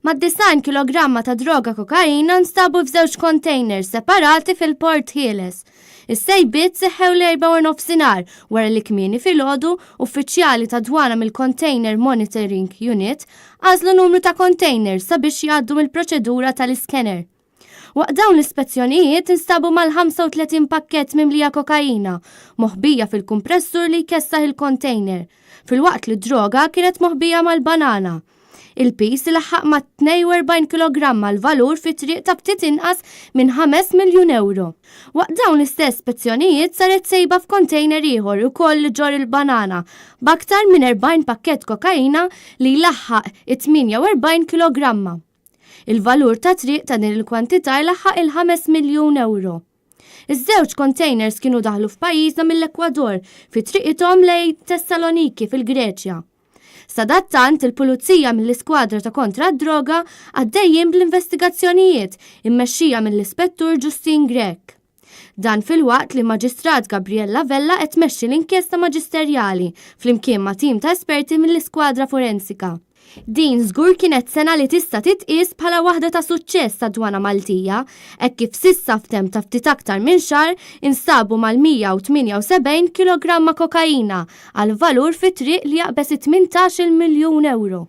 Mad-90 kilogramma ta' droga kokaina instabu f'żewġ kontejners separati fil-Port Ħieles. Is-sejbiet seħħew l-4:30 wara li kmieni filgħodu uffiċjali ta' dwana mill-Container Monitoring Unit għażlu numru ta' containers sabiex jgħaddu mill-proċedura tal-iskener. Waqt dawn l-ispezzjonijiet instabu mal-35 pakkett mimlija kokaina, moħbija fil-kumpressur li jkessaħ il-container, fil-waqt li droga kienet moħbija mal-banana. Il-pis laħħaq ma' 42 kilogramma l-valur fi triq ta' ftit inqas minn 5 miljun euro. Waqt dawn l-istess spezzjonijiet saret sejba f'kontejner ieħor ukoll li ġor il-banana b'aktar minn 40 pakkett kokaina li laħħaq 48 kilogramma. Il-valur ta' triq ta' din il-kwantità laħħaq il-5 miljun euro. Iż-żewġ containers kienu daħlu f'pajjiżna mill-Ekwador fi triqithom lejn Tessaloniki fil-Greċja. Sadattant il-pulizija mill-iskwadra ta' kontra d-droga għaddejjin bl-investigazzjonijiet immexxija mill-ispettur Justin Grek. Dan fil-waqt li maġistrat Gabriella Vella qed tmexxi l-inkjesta maġisterjali flimkien ma' tim ta' esperti mill-iskwadra forensika. Din żgur kienet sena li tista' titqies bħala waħda ta' suċċess ta' dwana Maltija, hekk kif sissa f'temp ta' ftit aktar minn xahar instabu mal-178 kilogramma kokaina għal valur fi triq li jaqbes 18 miljun euro.